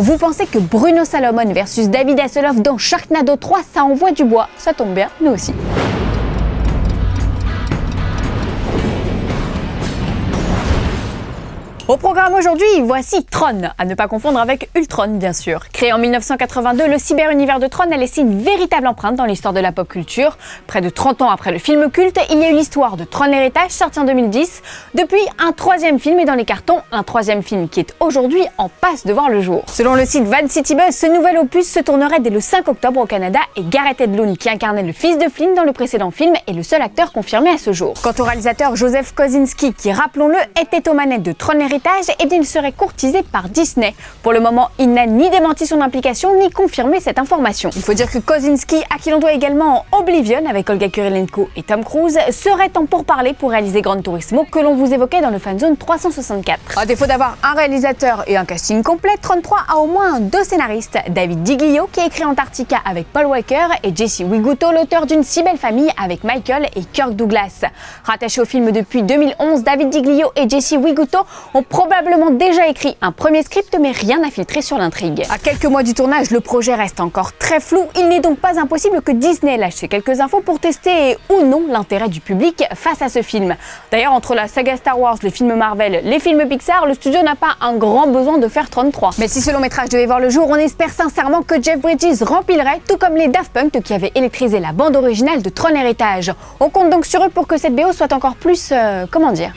Vous pensez que Bruno Salomon versus David Hasselhoff dans Sharknado 3, ça envoie du bois? Ça tombe bien, nous aussi. Au programme aujourd'hui, voici Tron, à ne pas confondre avec Ultron bien sûr. Créé en 1982, le cyber-univers de Tron a laissé une véritable empreinte dans l'histoire de la pop culture. Près de 30 ans après le film culte, il y a eu l'histoire de Tron Héritage, sorti en 2010. Depuis, un troisième film est dans les cartons, un troisième film qui est aujourd'hui en passe de voir le jour. Selon le site Van City Buzz, ce nouvel opus se tournerait dès le 5 octobre au Canada et Gareth Edlund, qui incarnait le fils de Flynn dans le précédent film, est le seul acteur confirmé à ce jour. Quant au réalisateur Joseph Kosinski, qui, rappelons-le, était aux manettes de Tron Héritage, et bien il serait courtisé par Disney. Pour le moment, il n'a ni démenti son implication, ni confirmé cette information. Il faut dire que Kosinski, à qui l'on doit également Oblivion avec Olga Kurylenko et Tom Cruise, serait en pourparlers pour réaliser Gran Turismo que l'on vous évoquait dans le Fanzone 364. À défaut d'avoir un réalisateur et un casting complet, Tron 3 a au moins deux scénaristes, David DiGlio qui a écrit Antarctica avec Paul Walker et Jesse Wiguto, l'auteur d'une si belle famille avec Michael et Kirk Douglas. Rattachés au film depuis 2011, David DiGlio et Jesse Wiguto ont probablement déjà écrit un premier script, mais rien à filtrer sur l'intrigue. À quelques mois du tournage, le projet reste encore très flou. Il n'est donc pas impossible que Disney lâche quelques infos pour tester ou non l'intérêt du public face à ce film. D'ailleurs, entre la saga Star Wars, les films Marvel, les films Pixar, le studio n'a pas un grand besoin de faire Tron 3. Mais si ce long métrage devait voir le jour, on espère sincèrement que Jeff Bridges remplirait, tout comme les Daft Punk qui avaient électrisé la bande originale de Tron Héritage. On compte donc sur eux pour que cette BO soit encore plus, comment dire,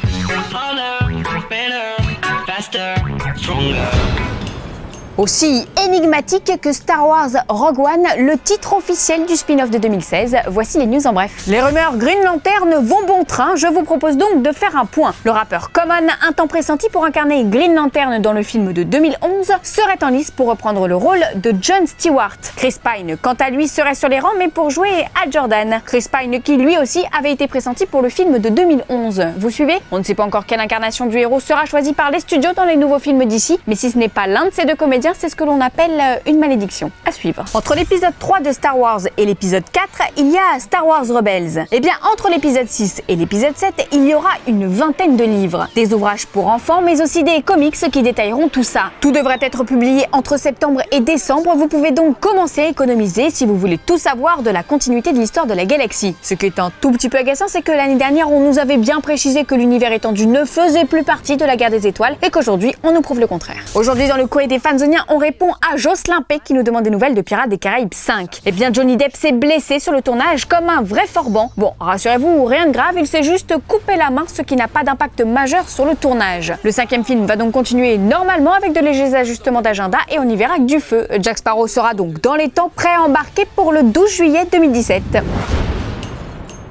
aussi énigmatique que Star Wars Rogue One, le titre officiel du spin-off de 2016. Voici les news en bref. Les rumeurs Green Lantern vont bon train, je vous propose donc de faire un point. Le rappeur Common, un temps pressenti pour incarner Green Lantern dans le film de 2011, serait en lice pour reprendre le rôle de John Stewart. Chris Pine, quant à lui, serait sur les rangs mais pour jouer Hal Jordan. Chris Pine qui lui aussi avait été pressenti pour le film de 2011. Vous suivez? On ne sait pas encore quelle incarnation du héros sera choisie par les studios dans les nouveaux films d'ici, mais si ce n'est pas l'un de ces deux comédiens, c'est ce que l'on appelle une malédiction. À suivre. Entre l'épisode 3 de Star Wars et l'épisode 4, il y a Star Wars Rebels. Et bien, entre l'épisode 6 et l'épisode 7, il y aura une vingtaine de livres. Des ouvrages pour enfants, mais aussi des comics qui détailleront tout ça. Tout devrait être publié entre septembre et décembre. Vous pouvez donc commencer à économiser si vous voulez tout savoir de la continuité de l'histoire de la galaxie. Ce qui est un tout petit peu agaçant, c'est que l'année dernière, on nous avait bien précisé que l'univers étendu ne faisait plus partie de la guerre des étoiles et qu'aujourd'hui, on nous prouve le contraire. Aujourd'hui, dans le courrier des Fanzoniens, on répond à Jocelyn P qui nous demande des nouvelles de Pirates des Caraïbes 5. Eh bien, Johnny Depp s'est blessé sur le tournage comme un vrai forban. Bon, rassurez-vous, rien de grave, il s'est juste coupé la main, ce qui n'a pas d'impact majeur sur le tournage. Le cinquième film va donc continuer normalement avec de légers ajustements d'agenda et on y verra que du feu. Jack Sparrow sera donc dans les temps, prêt à embarquer pour le 12 juillet 2017.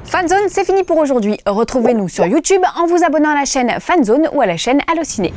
Fanzone, c'est fini pour aujourd'hui. Retrouvez-nous sur YouTube en vous abonnant à la chaîne Fanzone ou à la chaîne Allociné.